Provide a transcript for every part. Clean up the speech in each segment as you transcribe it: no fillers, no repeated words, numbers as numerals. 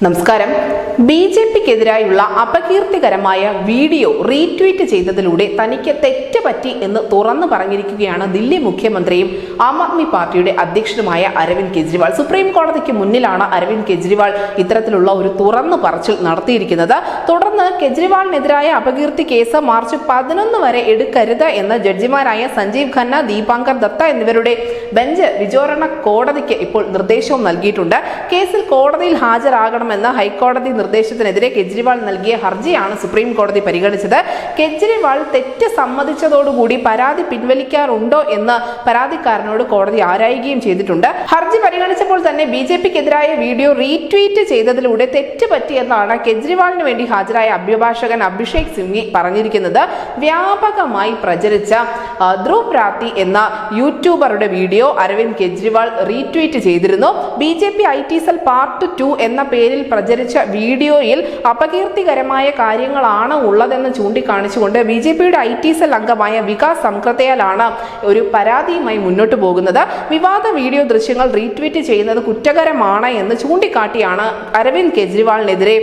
നമസ്കാരം. ബിജെപിക്കെതിരായുള്ള അപകീർത്തികരമായ video retweet ചെയ്തതിലൂടെ തനിക്ക് തെറ്റ് പറ്റി എന്ന് തുറന്നു പറഞ്ഞിരിക്കുകയാണ് ദില്ലി മുഖ്യമന്ത്രിയും ആം ആദ്മി പാർട്ടിയുടെ അധ്യക്ഷനുമായ അരവിന്ദ് കെജ്രിവാൾ. സുപ്രീം കോടതിക്ക് മുന്നിലാണ് അരവിന്ദ് കെജ്രിവാൾ ഇത്തരത്തിലുള്ള ഒരു തുറന്നു പറച്ചിൽ നടത്തിയിരിക്കുന്നത്. തുടർന്ന് കെജ്രിവാളിനെതിരായ അപകീർത്തി കേസ് മാർച്ച് 11 വരെ എടുക്കരുത് എന്ന് ജഡ്ജിമാരായ സഞ്ജീവ് ഖന്ന, ദീപാങ്കർ ദത്ത എന്നിവരുടെ ബെഞ്ച് വിചാരണ കോടതിക്ക് ഇപ്പോൾ നിർദ്ദേശവും നൽകിയിട്ടുണ്ട്. കേസിൽ കോടതിയിൽ ഹാജരാകണമെന്ന ഹൈക്കോടതി നിർദ്ദേശത്തിനെതിരെ കെജ്രിവാൾ നൽകിയ ഹർജിയാണ് സുപ്രീം കോടതി പരിഗണിച്ചത്. കെജ്രിവാൾ തെറ്റ് സമ്മതിച്ചതോടുകൂടി പരാതി പിൻവലിക്കാറുണ്ടോ എന്ന് പരാതിക്കാരനോട് കോടതി ആരായുകയും ചെയ്തിട്ടുണ്ട്. ഹർജി പരിഗണിച്ചപ്പോൾ തന്നെ ബിജെപിക്കെതിരായ വീഡിയോ റീട്വീറ്റ് ചെയ്തതിലൂടെ തെറ്റ് പറ്റിയെന്നാണ് കെജ്രിവാളിന് വേണ്ടി ഹാജരായ അഭിഭാഷകൻ അഭിഷേക് സിംഗ്വി പറഞ്ഞിരിക്കുന്നത്. വ്യാപകമായി പ്രചരിച്ച ധ്രുവ് രാത്തി എന്ന യൂട്യൂബറുടെ വീഡിയോ അരവിന്ദ് കെജ്രിവാൾ റീട്വീറ്റ് ചെയ്തിരുന്നു. ബിജെപി IT സെൽ പാർട്ട് 2 എന്ന പേരിൽ പ്രചരിച്ച വീഡിയോയിൽ അപകീർത്തികരമായ കാര്യങ്ങളാണ് ഉള്ളതെന്ന് ചൂണ്ടിക്കാണിച്ചുകൊണ്ട് ബിജെപിയുടെ IT സെൽ അംഗമായ വികാസ് സംക്രതയാലാണ് ഒരു പരാതിയുമായി മുന്നോട്ട് പോകുന്നത്. വിവാദ വീഡിയോ ദൃശ്യങ്ങൾ റീട്വീറ്റ് ചെയ്യുന്നത് കുറ്റകരമാണ് എന്ന് ചൂണ്ടിക്കാട്ടിയാണ് അരവിന്ദ് കെജ്രിവാളിനെതിരെ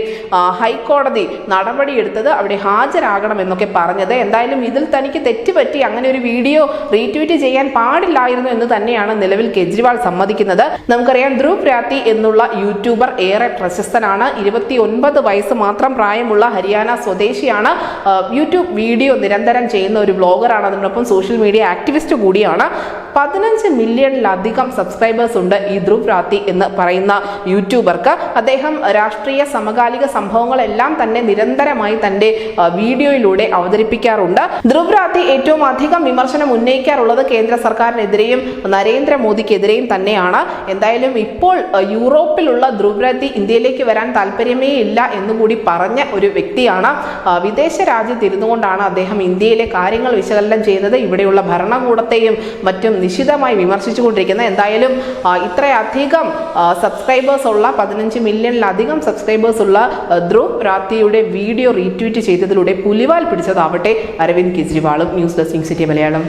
ഹൈക്കോടതി നടപടിയെടുത്തത്. അവിടെ ഹാജരാകണമെന്നൊക്കെ പറഞ്ഞത്. എന്തായാലും ഇതിൽ തനിക്ക് തെറ്റുപറ്റി, അങ്ങനെ ഒരു വീഡിയോ റീട്വീറ്റ് ചെയ്യാൻ പാടില്ലായിരുന്നു എന്ന് തന്നെയാണ് നിലവിൽ കെജ്രിവാൾ സമ്മതിക്കുന്നത്. നമുക്കറിയാം, ധ്രുവ് രാത്തി എന്നുള്ള യൂട്യൂബർ ഏറെ പ്രശസ്തനാണ്. 29 വയസ്സ് മാത്രം പ്രായമുള്ള ഹരിയാന സ്വദേശിയാണ്. യൂട്യൂബ് വീഡിയോ നിരന്തരം ചെയ്യുന്ന ഒരു വ്ലോഗറാണ്. അതിനൊപ്പം സോഷ്യൽ മീഡിയ ആക്ടിവിസ്റ്റ് കൂടിയാണ്. 15 മില്യണിലധികം സബ്സ്ക്രൈബേഴ്സ് ഉണ്ട് ഈ ധ്രുവ് രാത്തി എന്ന് പറയുന്ന യൂട്യൂബർക്ക്. അദ്ദേഹം രാഷ്ട്രീയ സമകാലിക സംഭവങ്ങളെല്ലാം തന്നെ നിരന്തരമായി തന്റെ വീഡിയോയിലൂടെ അവതരിപ്പിക്കാറുണ്ട്. ധ്രുവ് രാത്തി ഏറ്റവും അധികം വിമർശനം ഉന്നയിക്കാറുള്ളത് കേന്ദ്ര സർക്കാരിനെതിരെയും നരേന്ദ്രമോദിക്കെതിരെയും തന്നെയാണ്. എന്തായാലും ഇപ്പോൾ യൂറോപ്പിലുള്ള ധ്രുവ് രാത്തി ഇന്ത്യയിലേക്ക് വരാൻ താല്പര്യമേ ഇല്ല എന്നുകൂടി പറഞ്ഞ ഒരു വ്യക്തിയാണ്. വിദേശ രാജ്യത്ത് ഇരുന്നുകൊണ്ടാണ് അദ്ദേഹം ഇന്ത്യയിലെ കാര്യങ്ങൾ വിശകലനം ചെയ്യുന്നത്. ഇവിടെയുള്ള ഭരണകൂടത്തെയും മറ്റും നിശിതമായി വിമർശിച്ചുകൊണ്ടിരിക്കുന്നത്. എന്തായാലും ഇത്രയധികം സബ്സ്ക്രൈബേഴ്സ് ഉള്ള 15 മില്യണിലധികം സബ്സ്ക്രൈബേഴ്സ് ഉള്ള ധ്രുവ് രാത്തിയുടെ വീഡിയോ റീട്വീറ്റ് ചെയ്തതിലൂടെ പുലിവാൽ പിടിച്ചതാവട്ടെ അരവിന്ദ് കെജ്രിവാളും. News desk city Malayalam.